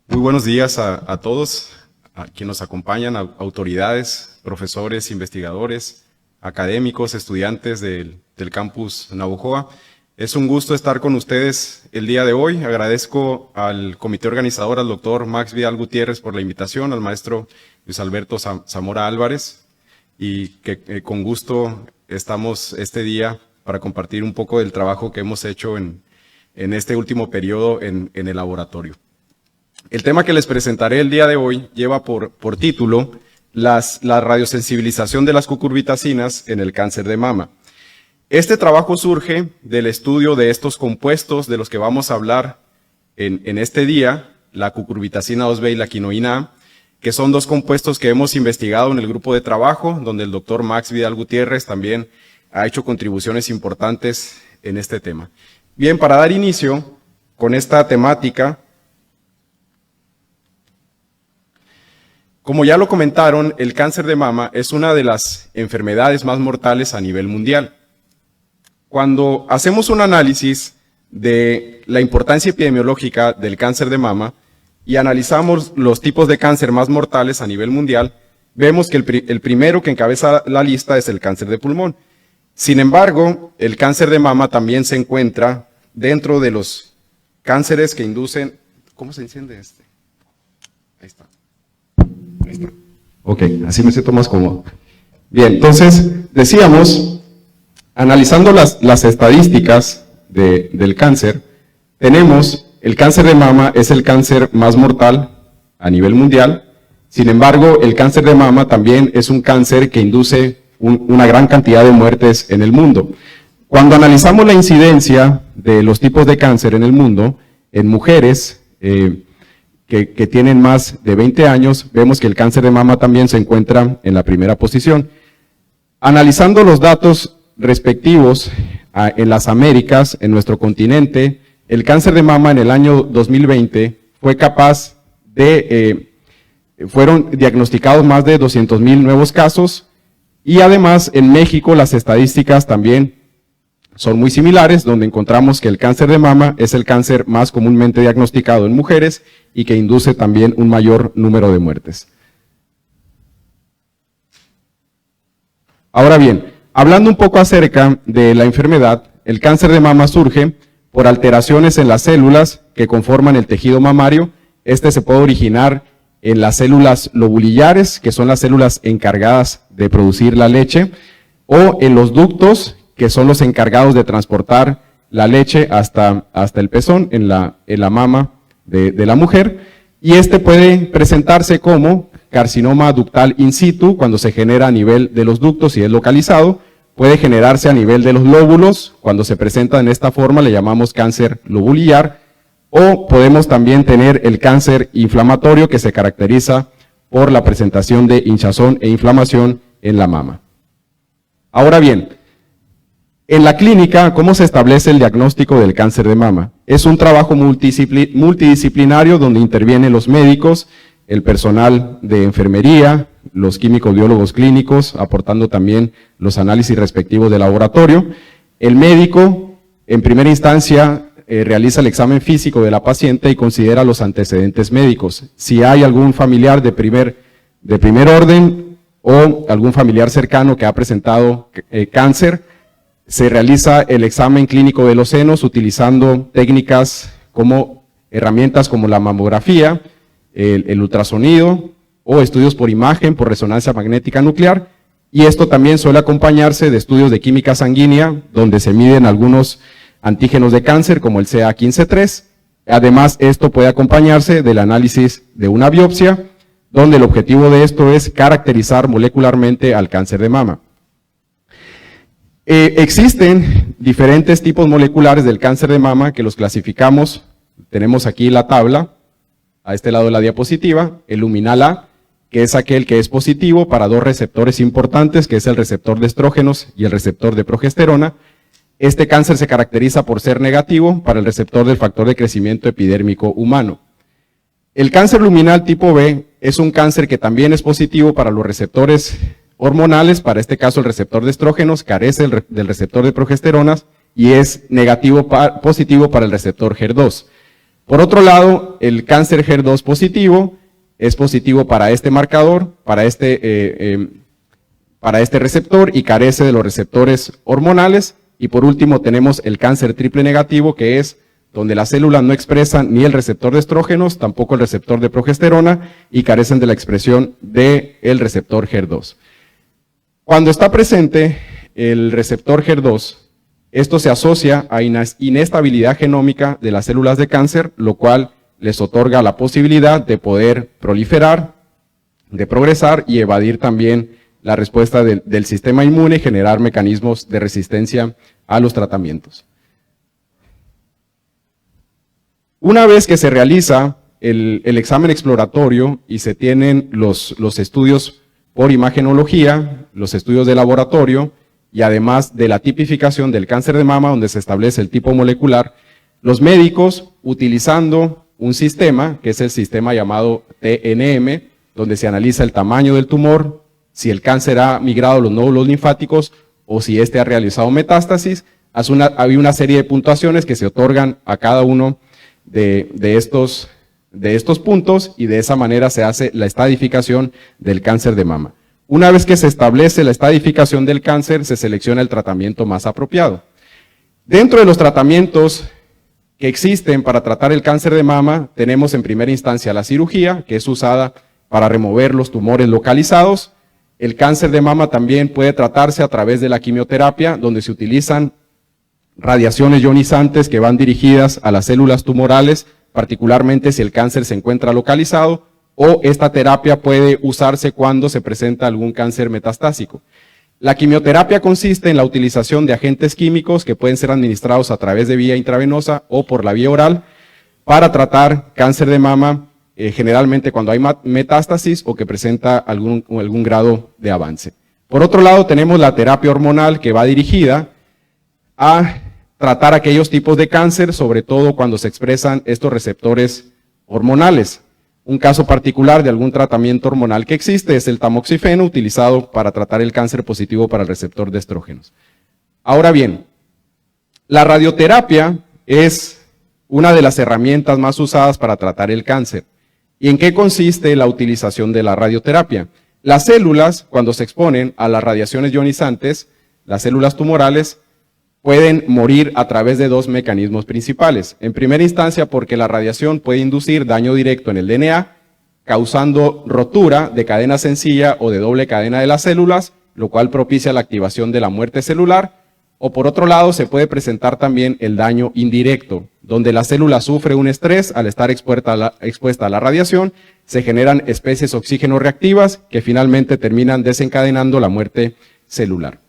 Muy buenos días a todos, a quienes nos acompañan, autoridades, profesores, investigadores, académicos, estudiantes del campus Navojoa. Es un gusto estar con ustedes el día de hoy. Agradezco al comité organizador, al doctor Max Vidal Gutiérrez por la invitación, al maestro Luis Alberto Zamora Álvarez, y que con gusto estamos este día para compartir un poco del trabajo que hemos hecho en este último periodo en el laboratorio. El tema que les presentaré el día de hoy lleva por título la radiosensibilización de las cucurbitacinas en el cáncer de mama. Este trabajo surge del estudio de estos compuestos de los que vamos a hablar en este día, la cucurbitacina 2B y la quinoína A, que son dos compuestos que hemos investigado en el grupo de trabajo, donde el doctor Max Vidal Gutiérrez también ha hecho contribuciones importantes en este tema. Bien, para dar inicio con esta temática, como ya lo comentaron, el cáncer de mama es una de las enfermedades más mortales a nivel mundial. Cuando hacemos un análisis de la importancia epidemiológica del cáncer de mama y analizamos los tipos de cáncer más mortales a nivel mundial, vemos que el primero que encabeza la lista es el cáncer de pulmón. Sin embargo, el cáncer de mama también se encuentra dentro de los cánceres que inducen... ¿Cómo se enciende este? Ahí está. Ahí está. Ok, así me siento más cómodo. Bien, entonces, decíamos, analizando las estadísticas del cáncer, tenemos el cáncer de mama es el cáncer más mortal a nivel mundial. Sin embargo, el cáncer de mama también es un cáncer que induce una gran cantidad de muertes en el mundo. Cuando analizamos la incidencia de los tipos de cáncer en el mundo, en mujeres que tienen más de 20 años, vemos que el cáncer de mama también se encuentra en la primera posición. Analizando los datos respectivos en las Américas, en nuestro continente, el cáncer de mama en el año 2020 fue capaz de, fueron diagnosticados más de 200,000 nuevos casos, y además en México las estadísticas también son muy similares, donde encontramos que el cáncer de mama es el cáncer más comúnmente diagnosticado en mujeres y que induce también un mayor número de muertes. Ahora bien, hablando un poco acerca de la enfermedad, el cáncer de mama surge por alteraciones en las células que conforman el tejido mamario. Este se puede originar en las células lobulillares, que son las células encargadas de producir la leche, o en los ductos, que son los encargados de transportar la leche hasta el pezón, en la mama de la mujer, y este puede presentarse como carcinoma ductal in situ, cuando se genera a nivel de los ductos y es localizado. Puede generarse a nivel de los lóbulos, cuando se presenta en esta forma le llamamos cáncer lobulillar, o podemos también tener el cáncer inflamatorio, que se caracteriza por la presentación de hinchazón e inflamación en la mama. Ahora bien, en la clínica, ¿cómo se establece el diagnóstico del cáncer de mama? Es un trabajo multidisciplinario donde intervienen los médicos, el personal de enfermería, los químicos biólogos clínicos, aportando también los análisis respectivos de laboratorio. El médico, en primera instancia, realiza el examen físico de la paciente y considera los antecedentes médicos. Si hay algún familiar de primer orden o algún familiar cercano que ha presentado cáncer, se realiza el examen clínico de los senos utilizando técnicas como herramientas como la mamografía, el ultrasonido o estudios por imagen, por resonancia magnética nuclear, y esto también suele acompañarse de estudios de química sanguínea, donde se miden algunos antígenos de cáncer como el CA15-3. Además, esto puede acompañarse del análisis de una biopsia, donde el objetivo de esto es caracterizar molecularmente al cáncer de mama. Existen diferentes tipos moleculares del cáncer de mama que los clasificamos. Tenemos aquí la tabla, a este lado de la diapositiva, el luminal A, que es aquel que es positivo para dos receptores importantes, que es el receptor de estrógenos y el receptor de progesterona. Este cáncer se caracteriza por ser negativo para el receptor del factor de crecimiento epidérmico humano. El cáncer luminal tipo B es un cáncer que también es positivo para los receptores hormonales, para este caso el receptor de estrógenos, carece del receptor de progesteronas y es negativo positivo para el receptor HER2. Por otro lado, el cáncer HER2 positivo es positivo para este marcador, para este receptor y carece de los receptores hormonales. Y por último tenemos el cáncer triple negativo, que es donde las células no expresan ni el receptor de estrógenos, tampoco el receptor de progesterona y carecen de la expresión del receptor HER2. Cuando está presente el receptor HER2, esto se asocia a inestabilidad genómica de las células de cáncer, lo cual les otorga la posibilidad de poder proliferar, de progresar y evadir también la respuesta del sistema inmune y generar mecanismos de resistencia a los tratamientos. Una vez que se realiza el examen exploratorio y se tienen los estudios por imagenología, los estudios de laboratorio y además de la tipificación del cáncer de mama donde se establece el tipo molecular, los médicos utilizando un sistema que es el sistema llamado TNM, donde se analiza el tamaño del tumor, si el cáncer ha migrado a los nódulos linfáticos o si éste ha realizado metástasis, hay una serie de puntuaciones que se otorgan a cada uno de estos puntos y de esa manera se hace la estadificación del cáncer de mama. Una vez que se establece la estadificación del cáncer, se selecciona el tratamiento más apropiado. Dentro de los tratamientos que existen para tratar el cáncer de mama, tenemos en primera instancia la cirugía, que es usada para remover los tumores localizados. El cáncer de mama también puede tratarse a través de la quimioterapia, donde se utilizan radiaciones ionizantes que van dirigidas a las células tumorales, particularmente si el cáncer se encuentra localizado, o esta terapia puede usarse cuando se presenta algún cáncer metastásico. La quimioterapia consiste en la utilización de agentes químicos que pueden ser administrados a través de vía intravenosa o por la vía oral para tratar cáncer de mama, generalmente cuando hay metástasis o que presenta algún grado de avance. Por otro lado, tenemos la terapia hormonal que va dirigida a tratar aquellos tipos de cáncer, sobre todo cuando se expresan estos receptores hormonales. Un caso particular de algún tratamiento hormonal que existe es el tamoxifeno, utilizado para tratar el cáncer positivo para el receptor de estrógenos. Ahora bien, la radioterapia es una de las herramientas más usadas para tratar el cáncer. ¿Y en qué consiste la utilización de la radioterapia? Las células, cuando se exponen a las radiaciones ionizantes, las células tumorales, pueden morir a través de dos mecanismos principales. En primera instancia, porque la radiación puede inducir daño directo en el DNA, causando rotura de cadena sencilla o de doble cadena de las células, lo cual propicia la activación de la muerte celular. O por otro lado, se puede presentar también el daño indirecto, donde la célula sufre un estrés al estar expuesta a la radiación, se generan especies oxígeno reactivas que finalmente terminan desencadenando la muerte celular.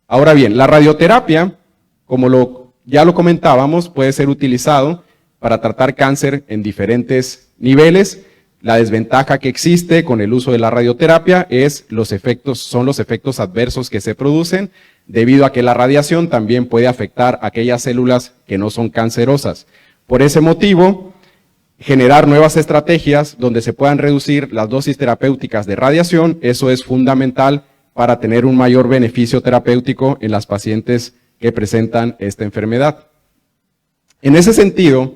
Ahora bien, la radioterapia, como ya lo comentábamos, puede ser utilizado para tratar cáncer en diferentes niveles. La desventaja que existe con el uso de la radioterapia son los efectos adversos que se producen debido a que la radiación también puede afectar a aquellas células que no son cancerosas. Por ese motivo, generar nuevas estrategias donde se puedan reducir las dosis terapéuticas de radiación, eso es fundamental para tener un mayor beneficio terapéutico en las pacientes que presentan esta enfermedad. En ese sentido,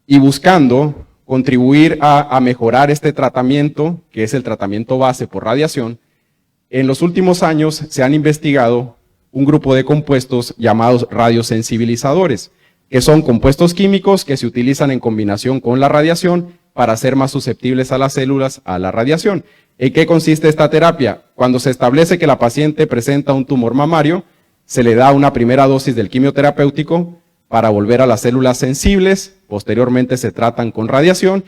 y buscando contribuir a mejorar este tratamiento, que es el tratamiento base por radiación, en los últimos años se han investigado un grupo de compuestos llamados radiosensibilizadores, que son compuestos químicos que se utilizan en combinación con la radiación para ser más susceptibles a las células a la radiación. ¿En qué consiste esta terapia? Cuando se establece que la paciente presenta un tumor mamario, se le da una primera dosis del quimioterapéutico para volver a las células sensibles, posteriormente se tratan con radiación,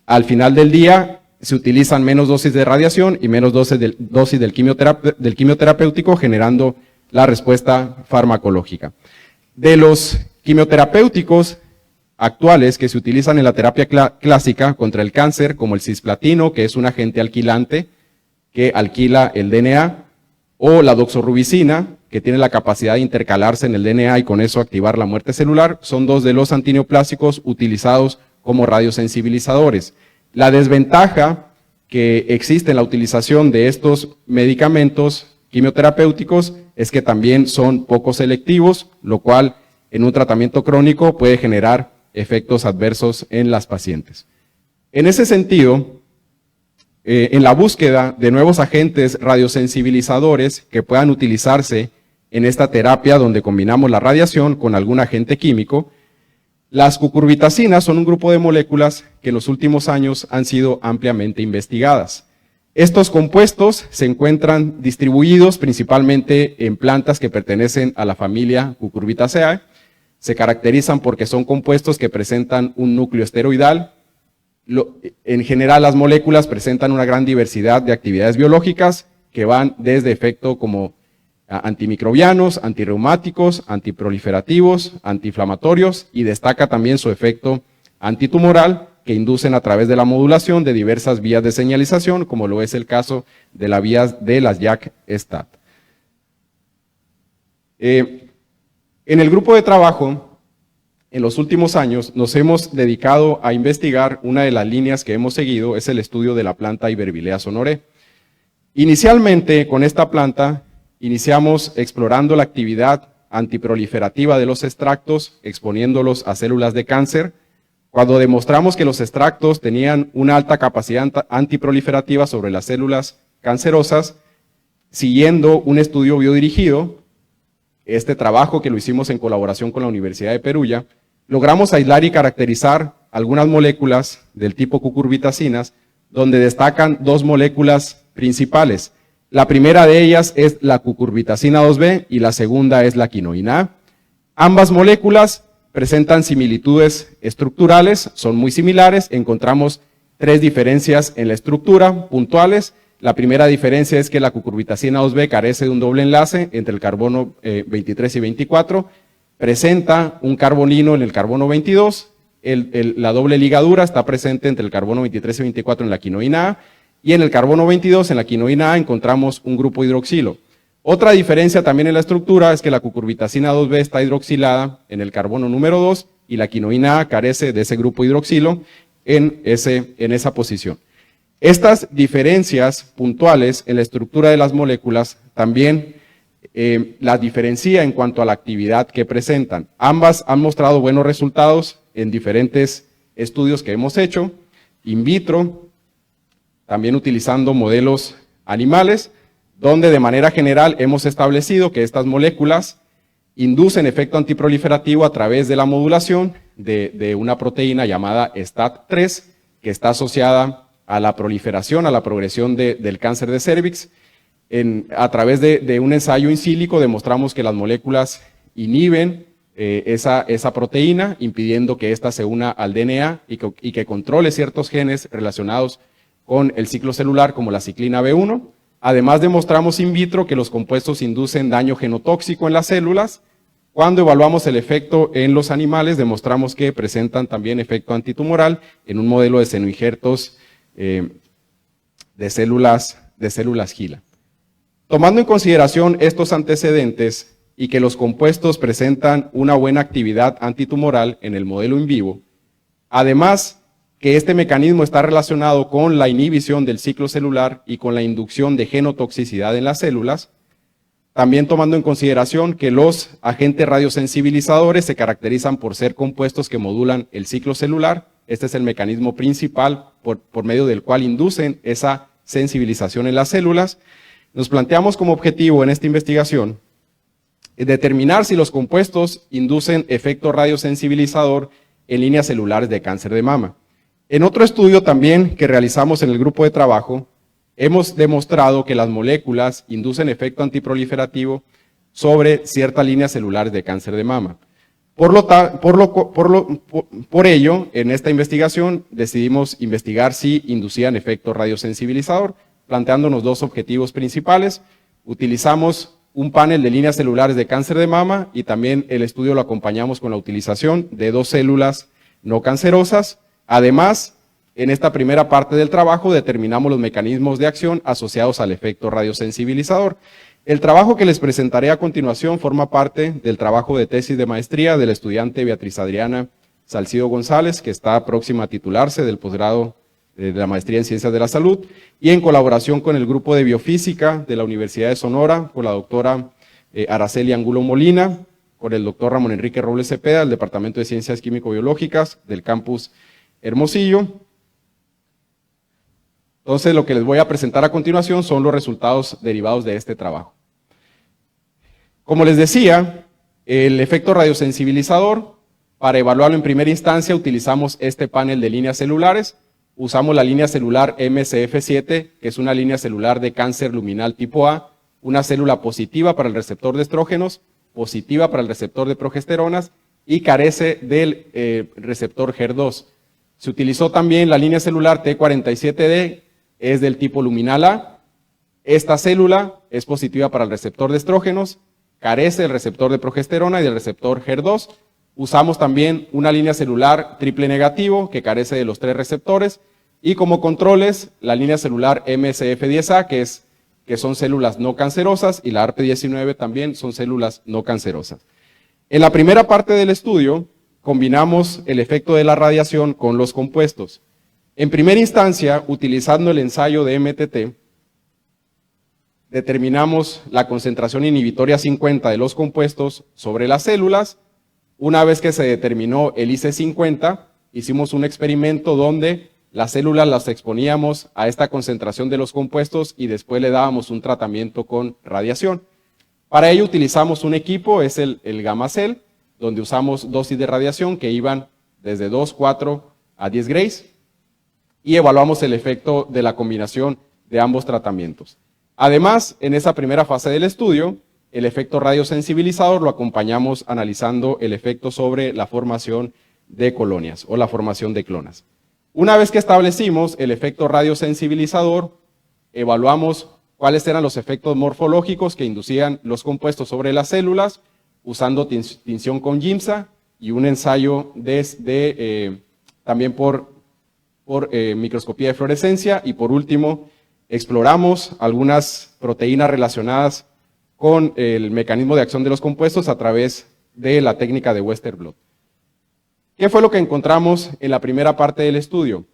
al final del día se utilizan menos dosis de radiación y menos dosis del quimioterapéutico, generando la respuesta farmacológica. De los quimioterapéuticos actuales que se utilizan en la terapia clásica contra el cáncer, como el cisplatino, que es un agente alquilante que alquila el DNA, o la doxorubicina, que tiene la capacidad de intercalarse en el DNA y con eso activar la muerte celular, son dos de los antineoplásicos utilizados como radiosensibilizadores. La desventaja que existe en la utilización de estos medicamentos quimioterapéuticos es que también son poco selectivos, lo cual en un tratamiento crónico puede generar efectos adversos en las pacientes. En ese sentido, en la búsqueda de nuevos agentes radiosensibilizadores que puedan utilizarse en esta terapia donde combinamos la radiación con algún agente químico, las cucurbitacinas son un grupo de moléculas que en los últimos años han sido ampliamente investigadas. Estos compuestos se encuentran distribuidos principalmente en plantas que pertenecen a la familia Cucurbitaceae. Se caracterizan porque son compuestos que presentan un núcleo esteroidal. En general, las moléculas presentan una gran diversidad de actividades biológicas que van desde efecto como antimicrobianos, antirreumáticos, antiproliferativos, antiinflamatorios, y destaca también su efecto antitumoral que inducen a través de la modulación de diversas vías de señalización, como lo es el caso de las vías de las JAK-STAT. En el grupo de trabajo, en los últimos años, nos hemos dedicado a investigar una de las líneas que hemos seguido, es el estudio de la planta Ibervillea sonorae. Inicialmente, con esta planta, iniciamos explorando la actividad antiproliferativa de los extractos, exponiéndolos a células de cáncer. Cuando demostramos que los extractos tenían una alta capacidad antiproliferativa sobre las células cancerosas, siguiendo un estudio biodirigido, este trabajo que lo hicimos en colaboración con la Universidad de Perugia, logramos aislar y caracterizar algunas moléculas del tipo cucurbitacinas, donde destacan dos moléculas principales. La primera de ellas es la cucurbitacina 2B y la segunda es la quinoína A. Ambas moléculas presentan similitudes estructurales, son muy similares, encontramos tres diferencias en la estructura puntuales. La primera diferencia es que la cucurbitacina 2B carece de un doble enlace entre el carbono 23 y 24, presenta un carbonilo en el carbono 22, la doble ligadura está presente entre el carbono 23 y 24 en la quinoína A, y en el carbono 22, en la quinoína A, encontramos un grupo hidroxilo. Otra diferencia también en la estructura es que la cucurbitacina 2B está hidroxilada en el carbono número 2 y la quinoína A carece de ese grupo hidroxilo en esa posición. Estas diferencias puntuales en la estructura de las moléculas también las diferencia en cuanto a la actividad que presentan. Ambas han mostrado buenos resultados en diferentes estudios que hemos hecho, in vitro, también utilizando modelos animales, donde de manera general hemos establecido que estas moléculas inducen efecto antiproliferativo a través de la modulación de una proteína llamada STAT3, que está asociada a la proliferación, a la progresión del cáncer de cérvix. A través de un ensayo in silico demostramos que las moléculas inhiben esa proteína, impidiendo que ésta se una al DNA y que controle ciertos genes relacionados con el ciclo celular como la ciclina B1. Además demostramos in vitro que los compuestos inducen daño genotóxico en las células. Cuando evaluamos el efecto en los animales, demostramos que presentan también efecto antitumoral en un modelo de senoinjertos de células HeLa. Tomando en consideración estos antecedentes y que los compuestos presentan una buena actividad antitumoral en el modelo in vivo, además que este mecanismo está relacionado con la inhibición del ciclo celular y con la inducción de genotoxicidad en las células, también tomando en consideración que los agentes radiosensibilizadores se caracterizan por ser compuestos que modulan el ciclo celular. Este es el mecanismo principal por medio del cual inducen esa sensibilización en las células. Nos planteamos como objetivo en esta investigación determinar si los compuestos inducen efecto radiosensibilizador en líneas celulares de cáncer de mama. En otro estudio también que realizamos en el grupo de trabajo, hemos demostrado que las moléculas inducen efecto antiproliferativo sobre ciertas líneas celulares de cáncer de mama. Por ello, en esta investigación decidimos investigar si inducían efecto radiosensibilizador, planteándonos dos objetivos principales. Utilizamos un panel de líneas celulares de cáncer de mama y también el estudio lo acompañamos con la utilización de dos células no cancerosas. Además, en esta primera parte del trabajo determinamos los mecanismos de acción asociados al efecto radiosensibilizador. El trabajo que les presentaré a continuación forma parte del trabajo de tesis de maestría de la estudiante Beatriz Adriana Salcido González, que está próxima a titularse del posgrado de la maestría en Ciencias de la Salud, y en colaboración con el grupo de biofísica de la Universidad de Sonora, con la doctora Araceli Angulo Molina, con el doctor Ramón Enrique Robles Cepeda, del Departamento de Ciencias Químico-Biológicas del campus Hermosillo. Entonces, lo que les voy a presentar a continuación son los resultados derivados de este trabajo. Como les decía, el efecto radiosensibilizador, para evaluarlo en primera instancia, utilizamos este panel de líneas celulares. Usamos la línea celular MCF7, que es una línea celular de cáncer luminal tipo A, una célula positiva para el receptor de estrógenos, positiva para el receptor de progesteronas y carece del receptor HER2. Se utilizó también la línea celular T47D, es del tipo luminal A. Esta célula es positiva para el receptor de estrógenos, carece del receptor de progesterona y del receptor HER2. Usamos también una línea celular triple negativo que carece de los 3 receptores y como controles la línea celular MSF10A que son células no cancerosas y la ARP19 también son células no cancerosas. En la primera parte del estudio combinamos el efecto de la radiación con los compuestos. En primera instancia, utilizando el ensayo de MTT, determinamos la concentración inhibitoria 50 de los compuestos sobre las células. Una vez que se determinó el IC50, hicimos un experimento donde las células las exponíamos a esta concentración de los compuestos y después le dábamos un tratamiento con radiación. Para ello utilizamos un equipo, es el GammaCell, donde usamos dosis de radiación que iban desde 2, 4 a 10 grays y evaluamos el efecto de la combinación de ambos tratamientos. Además, en esa primera fase del estudio, el efecto radiosensibilizador lo acompañamos analizando el efecto sobre la formación de colonias o la formación de clonas. Una vez que establecimos el efecto radiosensibilizador, evaluamos cuáles eran los efectos morfológicos que inducían los compuestos sobre las células, usando tinción con GIMSA y un ensayo también por microscopía de fluorescencia, y por último, exploramos algunas proteínas relacionadas con el mecanismo de acción de los compuestos a través de la técnica de Western blot. ¿Qué fue lo que encontramos en la primera parte del estudio?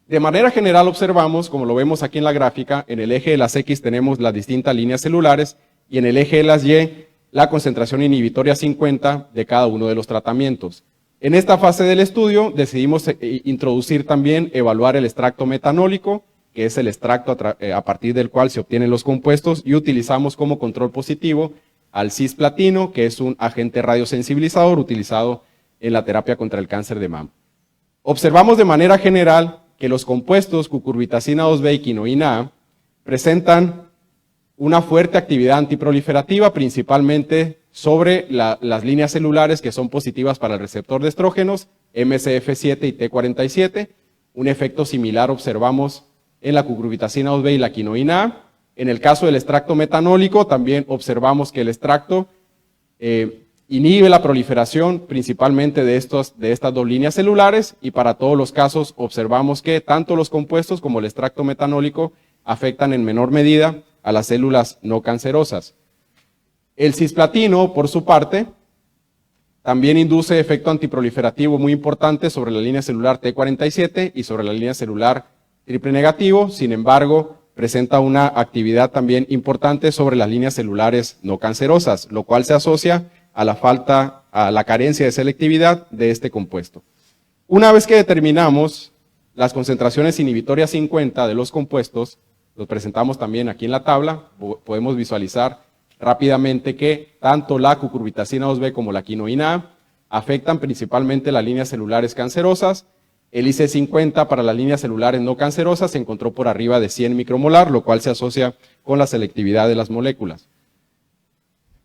De manera general observamos, como lo vemos aquí en la gráfica, en el eje de las X tenemos las distintas líneas celulares y en el eje de las Y la concentración inhibitoria 50 de cada uno de los tratamientos. En esta fase del estudio decidimos introducir también, evaluar el extracto metanólico, que es el extracto a partir del cual se obtienen los compuestos, y utilizamos como control positivo al cisplatino, que es un agente radiosensibilizador utilizado en la terapia contra el cáncer de mama. Observamos de manera general que los compuestos cucurbitacina 2B y quinoína A presentan una fuerte actividad antiproliferativa, principalmente sobre las líneas celulares que son positivas para el receptor de estrógenos, MCF7 y T47. Un efecto similar observamos en la cucurbitacina 2B y la quinoína A. En el caso del extracto metanólico, también observamos que el extracto inhibe la proliferación principalmente de estas 2 líneas celulares, y para todos los casos observamos que tanto los compuestos como el extracto metanólico afectan en menor medida a las células no cancerosas. El cisplatino, por su parte, también induce efecto antiproliferativo muy importante sobre la línea celular T47 y sobre la línea celular triple negativo. Sin embargo, presenta una actividad también importante sobre las líneas celulares no cancerosas, lo cual se asocia a la carencia de selectividad de este compuesto. Una vez que determinamos las concentraciones inhibitorias 50 de los compuestos, los presentamos también aquí en la tabla, podemos visualizar rápidamente que tanto la cucurbitacina 2B como la quinoína A afectan principalmente las líneas celulares cancerosas. El IC50 para las líneas celulares no cancerosas se encontró por arriba de 100 micromolar, lo cual se asocia con la selectividad de las moléculas.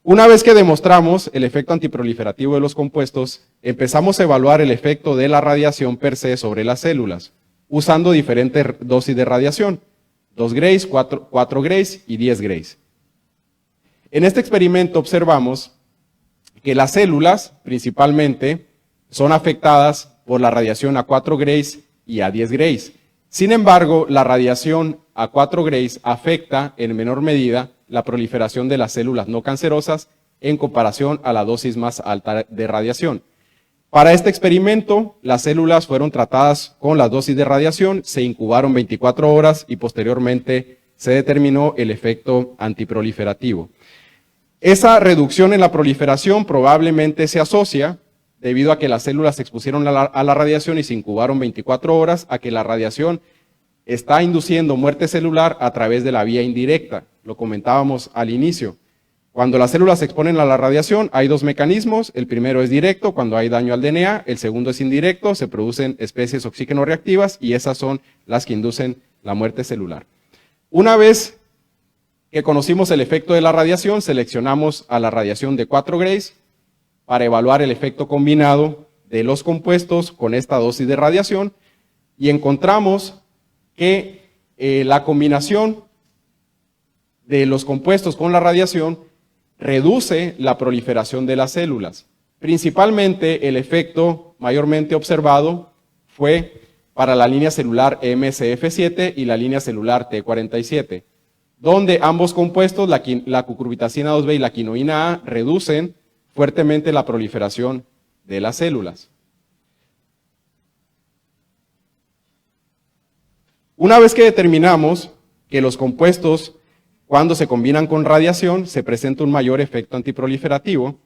Una vez que demostramos el efecto antiproliferativo de los compuestos, empezamos a evaluar el efecto de la radiación per se sobre las células, usando diferentes dosis de radiación, 2 grays, 4 grays y 10 grays. En este experimento observamos que las células principalmente son afectadas por la radiación a 4 grays y a 10 grays. Sin embargo, la radiación a 4 grays afecta en menor medida la proliferación de las células no cancerosas en comparación a la dosis más alta de radiación. Para este experimento, las células fueron tratadas con las dosis de radiación, se incubaron 24 horas y posteriormente se determinó el efecto antiproliferativo. Esa reducción en la proliferación probablemente se asocia, debido a que las células se expusieron a la radiación y se incubaron 24 horas, a que la radiación está induciendo muerte celular a través de la vía indirecta. Lo comentábamos al inicio. Cuando las células se exponen a la radiación, hay dos mecanismos. El primero es directo, cuando hay daño al DNA. El segundo es indirecto, se producen especies oxígeno reactivas y esas son las que inducen la muerte celular. Una vez que conocimos el efecto de la radiación, seleccionamos a la radiación de 4 grays para evaluar el efecto combinado de los compuestos con esta dosis de radiación y encontramos que la combinación de los compuestos con la radiación reduce la proliferación de las células. Principalmente el efecto mayormente observado fue para la línea celular MSF7 y la línea celular T47, donde ambos compuestos, la cucurbitacina 2B y la quinoína A, reducen fuertemente la proliferación de las células. Una vez que determinamos que los compuestos, cuando se combinan con radiación, se presenta un mayor efecto antiproliferativo,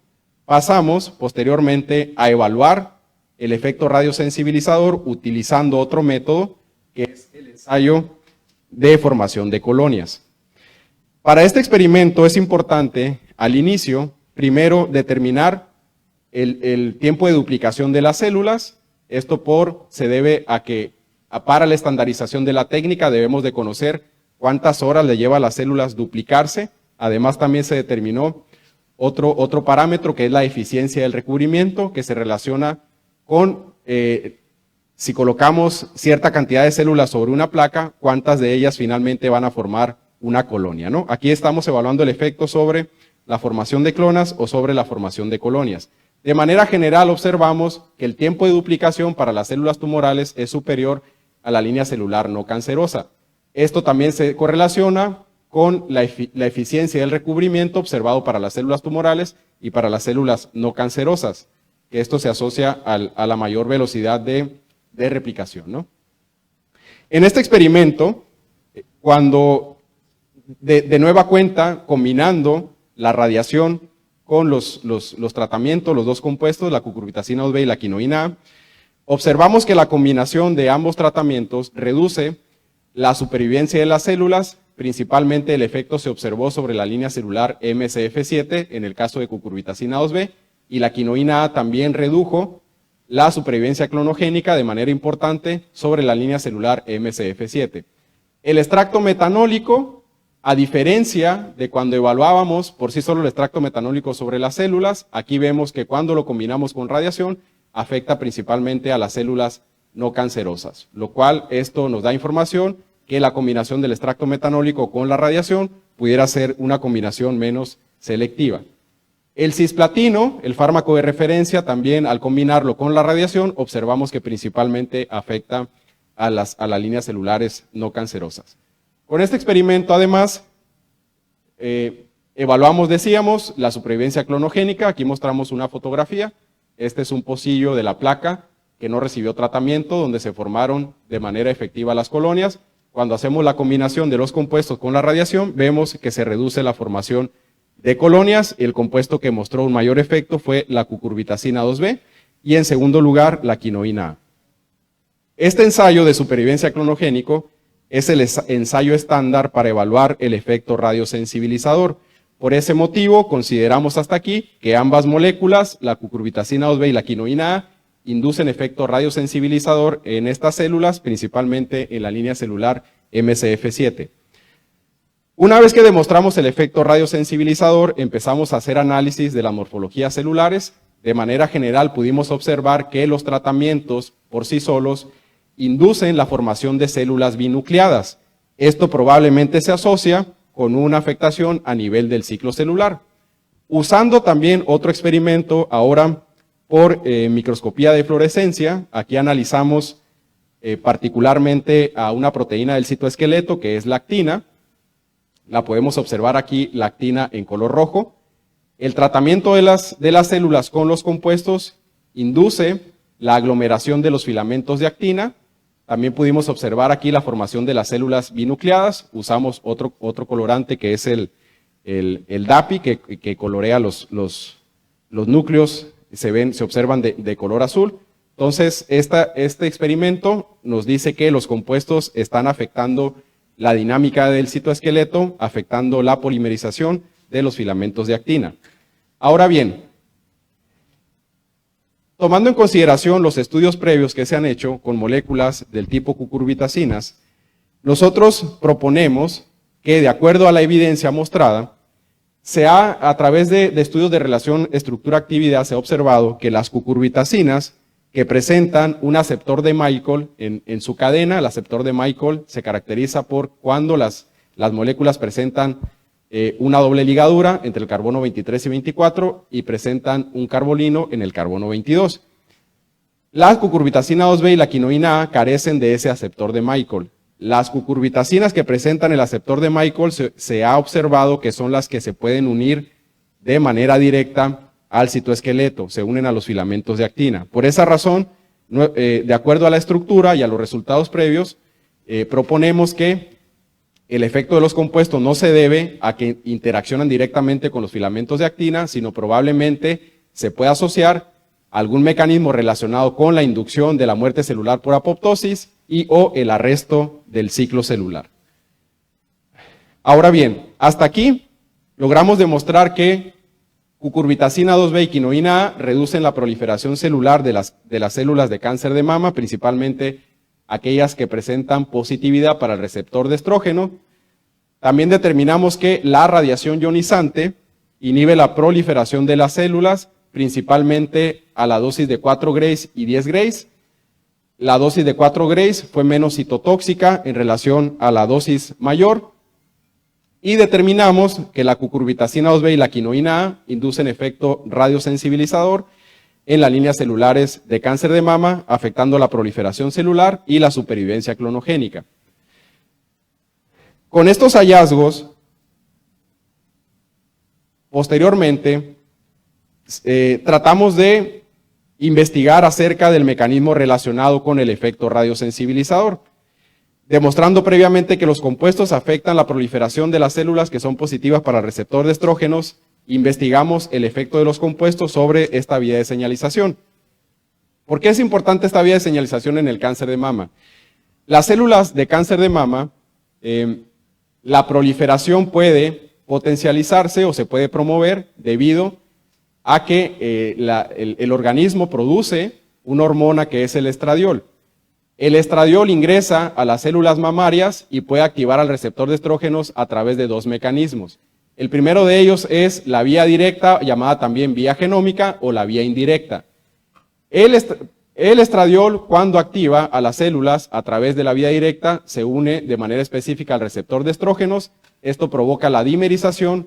pasamos posteriormente a evaluar el efecto radiosensibilizador utilizando otro método, que es el ensayo de formación de colonias. Para este experimento es importante, al inicio, primero determinar el tiempo de duplicación de las células. Esto se debe a que para la estandarización de la técnica debemos de conocer cuántas horas le lleva a las células duplicarse. Además también se determinó otro parámetro que es la eficiencia del recubrimiento, que se relaciona con si colocamos cierta cantidad de células sobre una placa, cuántas de ellas finalmente van a formar una colonia, ¿no? Aquí estamos evaluando el efecto sobre la formación de clonas o sobre la formación de colonias. De manera general observamos que el tiempo de duplicación para las células tumorales es superior a la línea celular no cancerosa. Esto también se correlaciona con la eficiencia del recubrimiento observado para las células tumorales y para las células no cancerosas, que esto se asocia a la mayor velocidad de replicación, ¿no? En este experimento, cuando de nueva cuenta, combinando la radiación con los tratamientos, los dos compuestos, la cucurbitacina 2B y la quinoína A, observamos que la combinación de ambos tratamientos reduce la supervivencia de las células. Principalmente el efecto se observó sobre la línea celular MSF7 en el caso de cucurbitacina 2B, y la quinoína A también redujo la supervivencia clonogénica de manera importante sobre la línea celular MSF7. El extracto metanólico, a diferencia de cuando evaluábamos por sí solo el extracto metanólico sobre las células, aquí vemos que cuando lo combinamos con radiación afecta principalmente a las células no cancerosas, lo cual esto nos da información que la combinación del extracto metanólico con la radiación pudiera ser una combinación menos selectiva. El cisplatino, el fármaco de referencia, también al combinarlo con la radiación observamos que principalmente afecta a las líneas celulares no cancerosas. Con este experimento, además, evaluamos, decíamos, la supervivencia clonogénica. Aquí mostramos una fotografía. Este es un pocillo de la placa que no recibió tratamiento, donde se formaron de manera efectiva las colonias. Cuando hacemos la combinación de los compuestos con la radiación, vemos que se reduce la formación de colonias. El compuesto que mostró un mayor efecto fue la cucurbitacina 2B y, en segundo lugar, la quinoína A. Este ensayo de supervivencia clonogénico es el ensayo estándar para evaluar el efecto radiosensibilizador. Por ese motivo, consideramos hasta aquí que ambas moléculas, la cucurbitacina 2B y la quinoína A, inducen efecto radiosensibilizador en estas células, principalmente en la línea celular MSF7. Una vez que demostramos el efecto radiosensibilizador, empezamos a hacer análisis de las morfologías celulares. De manera general, pudimos observar que los tratamientos por sí solos inducen la formación de células binucleadas. Esto probablemente se asocia con una afectación a nivel del ciclo celular. Usando también otro experimento, ahora por microscopía de fluorescencia, aquí analizamos particularmente a una proteína del citoesqueleto que es la actina. La podemos observar aquí, la actina en color rojo. El tratamiento de las células con los compuestos induce la aglomeración de los filamentos de actina. También pudimos observar aquí la formación de las células binucleadas. Usamos otro colorante que es el el DAPI que colorea los núcleos, se observan de color azul. Entonces, este experimento nos dice que los compuestos están afectando la dinámica del citoesqueleto, afectando la polimerización de los filamentos de actina. Ahora bien, tomando en consideración los estudios previos que se han hecho con moléculas del tipo cucurbitacinas, nosotros proponemos que, de acuerdo a la evidencia mostrada, a través de estudios de relación estructura-actividad, se ha observado que las cucurbitacinas que presentan un aceptor de Michael en su cadena, el aceptor de Michael se caracteriza por cuando las moléculas presentan una doble ligadura entre el carbono 23 y 24 y presentan un carbolino en el carbono 22. La cucurbitacina 2B y la quinoína A carecen de ese aceptor de Michael. Las cucurbitacinas que presentan el aceptor de Michael se ha observado que son las que se pueden unir de manera directa al citoesqueleto, se unen a los filamentos de actina. Por esa razón, de acuerdo a la estructura y a los resultados previos, proponemos que el efecto de los compuestos no se debe a que interaccionan directamente con los filamentos de actina, sino probablemente se puede asociar a algún mecanismo relacionado con la inducción de la muerte celular por apoptosis o el arresto del ciclo celular. Ahora bien, hasta aquí logramos demostrar que cucurbitacina 2B y quinoína A reducen la proliferación celular de las células de cáncer de mama, principalmente aquellas que presentan positividad para el receptor de estrógeno. También determinamos que la radiación ionizante inhibe la proliferación de las células, principalmente a la dosis de 4 Grays y 10 Grays. La dosis de 4 Grays fue menos citotóxica en relación a la dosis mayor. Y determinamos que la cucurbitacina 2B y la quinoína A inducen efecto radiosensibilizador en las líneas celulares de cáncer de mama, afectando la proliferación celular y la supervivencia clonogénica. Con estos hallazgos, posteriormente, tratamos de investigar acerca del mecanismo relacionado con el efecto radiosensibilizador, demostrando previamente que los compuestos afectan la proliferación de las células que son positivas para el receptor de estrógenos. Investigamos el efecto de los compuestos sobre esta vía de señalización. ¿Por qué es importante esta vía de señalización en el cáncer de mama? Las células de cáncer de mama, la proliferación puede potencializarse o se puede promover debido a que el organismo produce una hormona que es el estradiol. El estradiol ingresa a las células mamarias y puede activar al receptor de estrógenos a través de dos mecanismos. El primero de ellos es la vía directa, llamada también vía genómica, o la vía indirecta. El estradiol, cuando activa a las células a través de la vía directa, se une de manera específica al receptor de estrógenos. Esto provoca la dimerización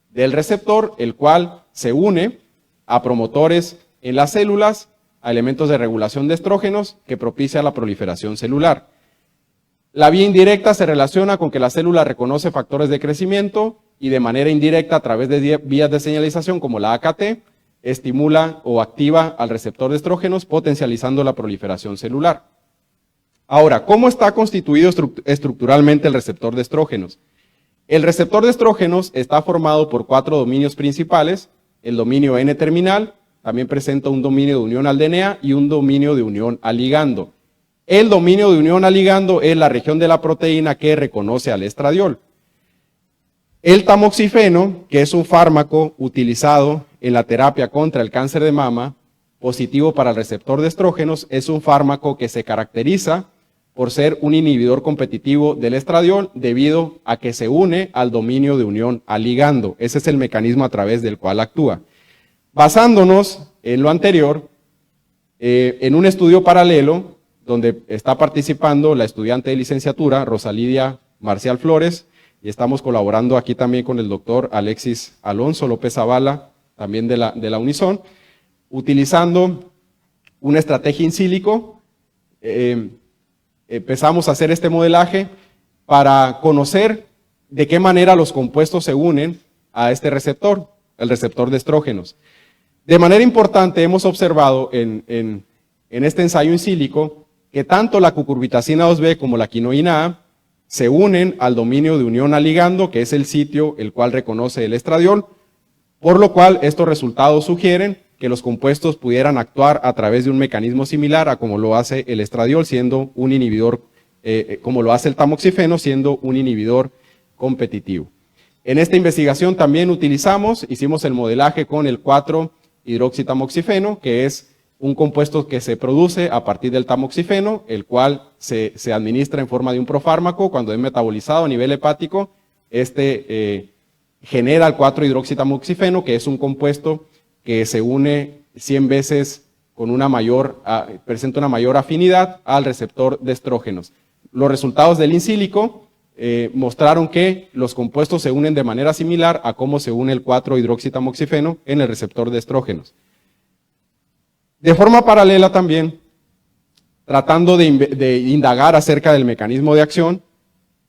del receptor, el cual se une a promotores en las células, a elementos de regulación de estrógenos que propicia la proliferación celular. La vía indirecta se relaciona con que la célula reconoce factores de crecimiento y de manera indirecta, a través de vías de señalización como la AKT, estimula o activa al receptor de estrógenos, potencializando la proliferación celular. Ahora, ¿cómo está constituido estructuralmente el receptor de estrógenos? El receptor de estrógenos está formado por 4 dominios principales. El dominio N-terminal también presenta un dominio de unión al DNA y un dominio de unión al ligando. El dominio de unión al ligando es la región de la proteína que reconoce al estradiol. El tamoxifeno, que es un fármaco utilizado en la terapia contra el cáncer de mama, positivo para el receptor de estrógenos, es un fármaco que se caracteriza por ser un inhibidor competitivo del estradiol debido a que se une al dominio de unión al ligando. Ese es el mecanismo a través del cual actúa. Basándonos en lo anterior, en un estudio paralelo, donde está participando la estudiante de licenciatura, Rosalidia Marcial Flores, y estamos colaborando aquí también con el doctor Alexis Alonso López Zavala, también de la Unison, utilizando una estrategia in sílico. Empezamos a hacer este modelaje para conocer de qué manera los compuestos se unen a este receptor, el receptor de estrógenos. De manera importante hemos observado en este ensayo in sílico que tanto la cucurbitacina 2B como la quinoína A se unen al dominio de unión al ligando, que es el sitio el cual reconoce el estradiol, por lo cual estos resultados sugieren que los compuestos pudieran actuar a través de un mecanismo similar a como lo hace el estradiol, siendo un inhibidor, como lo hace el tamoxifeno, siendo un inhibidor competitivo. En esta investigación también hicimos el modelaje con el 4-hidroxitamoxifeno, que es un compuesto que se produce a partir del tamoxifeno, el cual se administra en forma de un profármaco. Cuando es metabolizado a nivel hepático, genera el 4-hidroxitamoxifeno, que es un compuesto que se une 100 veces con presenta una mayor afinidad al receptor de estrógenos. Los resultados del in silico mostraron que los compuestos se unen de manera similar a cómo se une el 4-hidroxitamoxifeno en el receptor de estrógenos. De forma paralela también, tratando de indagar acerca del mecanismo de acción,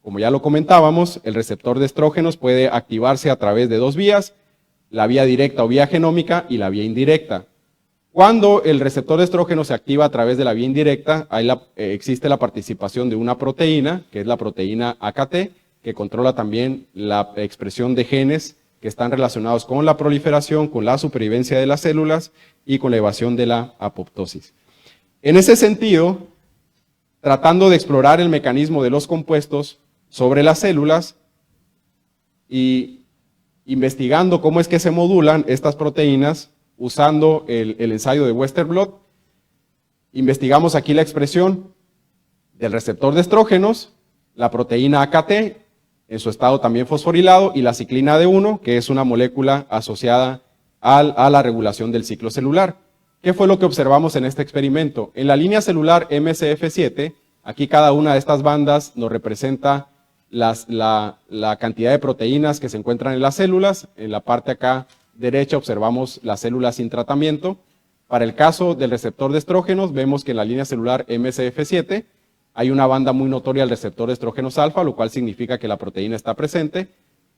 como ya lo comentábamos, el receptor de estrógenos puede activarse a través de dos vías, la vía directa o vía genómica y la vía indirecta. Cuando el receptor de estrógenos se activa a través de la vía indirecta, existe la participación de una proteína, que es la proteína AKT, que controla también la expresión de genes que están relacionados con la proliferación, con la supervivencia de las células y con la evasión de la apoptosis. En ese sentido, tratando de explorar el mecanismo de los compuestos sobre las células y investigando cómo es que se modulan estas proteínas usando el ensayo de Westerblot, investigamos aquí la expresión del receptor de estrógenos, la proteína AKT, en su estado también fosforilado, y la ciclina D1, que es una molécula asociada a la regulación del ciclo celular. ¿Qué fue lo que observamos en este experimento? En la línea celular MCF7, aquí cada una de estas bandas nos representa la cantidad de proteínas que se encuentran en las células. En la parte acá derecha observamos las células sin tratamiento. Para el caso del receptor de estrógenos, vemos que en la línea celular MCF7 hay una banda muy notoria del receptor de estrógenos alfa, lo cual significa que la proteína está presente.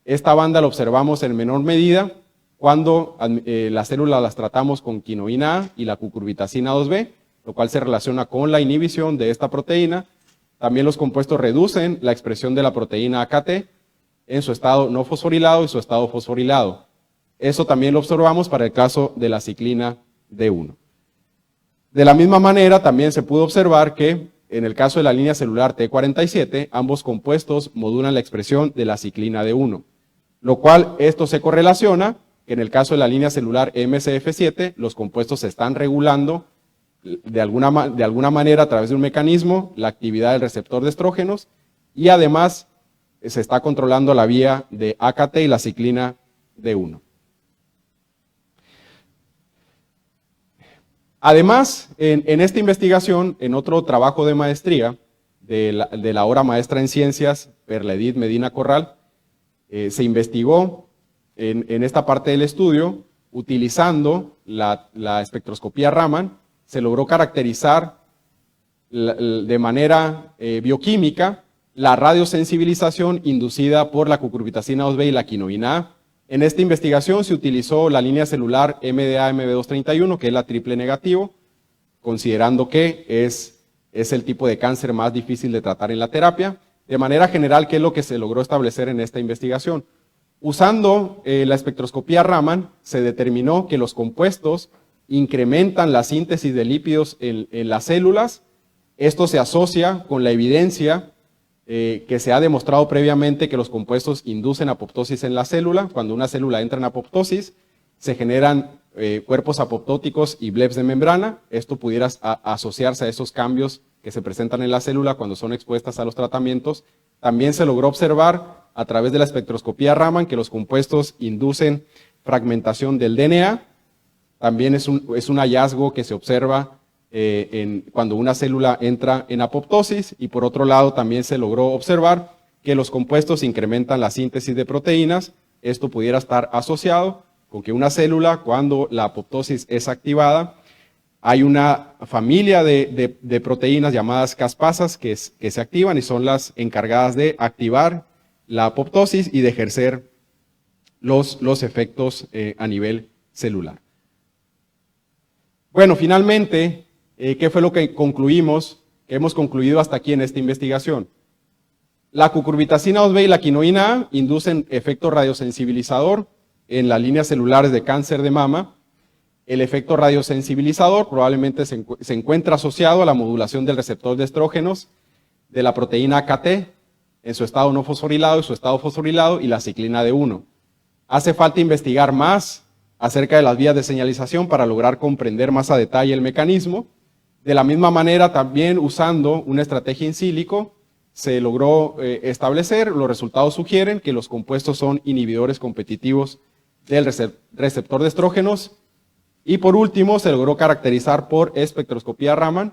Esta banda la observamos en menor medida cuando las células las tratamos con quinoína A y la cucurbitacina 2B, lo cual se relaciona con la inhibición de esta proteína. También los compuestos reducen la expresión de la proteína AKT en su estado no fosforilado y su estado fosforilado. Eso también lo observamos para el caso de la ciclina D1. De la misma manera, también se pudo observar que en el caso de la línea celular T47, ambos compuestos modulan la expresión de la ciclina D1, lo cual esto se correlaciona que en el caso de la línea celular MCF7, los compuestos se están regulando de alguna manera a través de un mecanismo la actividad del receptor de estrógenos y además se está controlando la vía de AKT y la ciclina D1. Además, en esta investigación, en otro trabajo de maestría de la ahora maestra en ciencias, Perla Edith Medina Corral, se investigó en esta parte del estudio, utilizando la espectroscopía Raman, se logró caracterizar de manera bioquímica la radiosensibilización inducida por la cucurbitacina 2B y la quinoína A. En esta investigación se utilizó la línea celular MDA-MB231, que es la triple negativo, considerando que es el tipo de cáncer más difícil de tratar en la terapia. De manera general, ¿qué es lo que se logró establecer en esta investigación? Usando la espectroscopía Raman, se determinó que los compuestos incrementan la síntesis de lípidos en las células. Esto se asocia con la evidencia que se ha demostrado previamente que los compuestos inducen apoptosis en la célula. Cuando una célula entra en apoptosis, se generan cuerpos apoptóticos y blebs de membrana. Esto pudiera asociarse a esos cambios que se presentan en la célula cuando son expuestas a los tratamientos. También se logró observar a través de la espectroscopía Raman que los compuestos inducen fragmentación del DNA. También es un hallazgo que se observa cuando una célula entra en apoptosis, y por otro lado también se logró observar que los compuestos incrementan la síntesis de proteínas. Esto pudiera estar asociado con que una célula, cuando la apoptosis es activada, hay una familia de proteínas llamadas caspasas que se activan y son las encargadas de activar la apoptosis y de ejercer los efectos a nivel celular. Bueno, finalmente, ¿qué fue lo que concluimos, que hemos concluido hasta aquí en esta investigación? La cucurbitacina 2B y la quinoína A inducen efecto radiosensibilizador en las líneas celulares de cáncer de mama. El efecto radiosensibilizador probablemente se encuentra asociado a la modulación del receptor de estrógenos de la proteína AKT en su estado no fosforilado y su estado fosforilado y la ciclina D1. Hace falta investigar más acerca de las vías de señalización para lograr comprender más a detalle el mecanismo. De la misma manera, también usando una estrategia in silico, se logró establecer, los resultados sugieren que los compuestos son inhibidores competitivos del receptor de estrógenos. Y por último, se logró caracterizar por espectroscopía Raman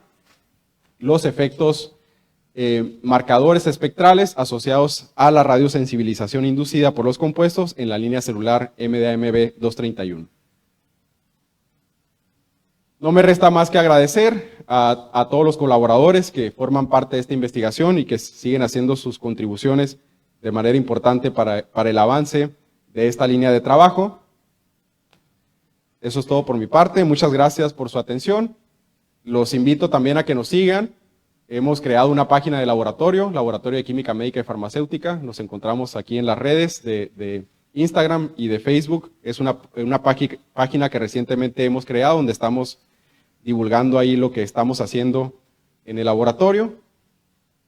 los efectos marcadores espectrales asociados a la radiosensibilización inducida por los compuestos en la línea celular MDAMB231. No me resta más que agradecer a todos los colaboradores que forman parte de esta investigación y que siguen haciendo sus contribuciones de manera importante para el avance de esta línea de trabajo. Eso es todo por mi parte. Muchas gracias por su atención. Los invito también a que nos sigan. Hemos creado una página de laboratorio, Laboratorio de Química Médica y Farmacéutica. Nos encontramos aquí en las redes de Instagram y de Facebook. Es una página que recientemente hemos creado donde estamos divulgando ahí lo que estamos haciendo en el laboratorio.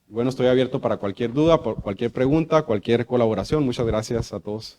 Bueno, estoy abierto para cualquier duda, por cualquier pregunta, cualquier colaboración. Muchas gracias a todos.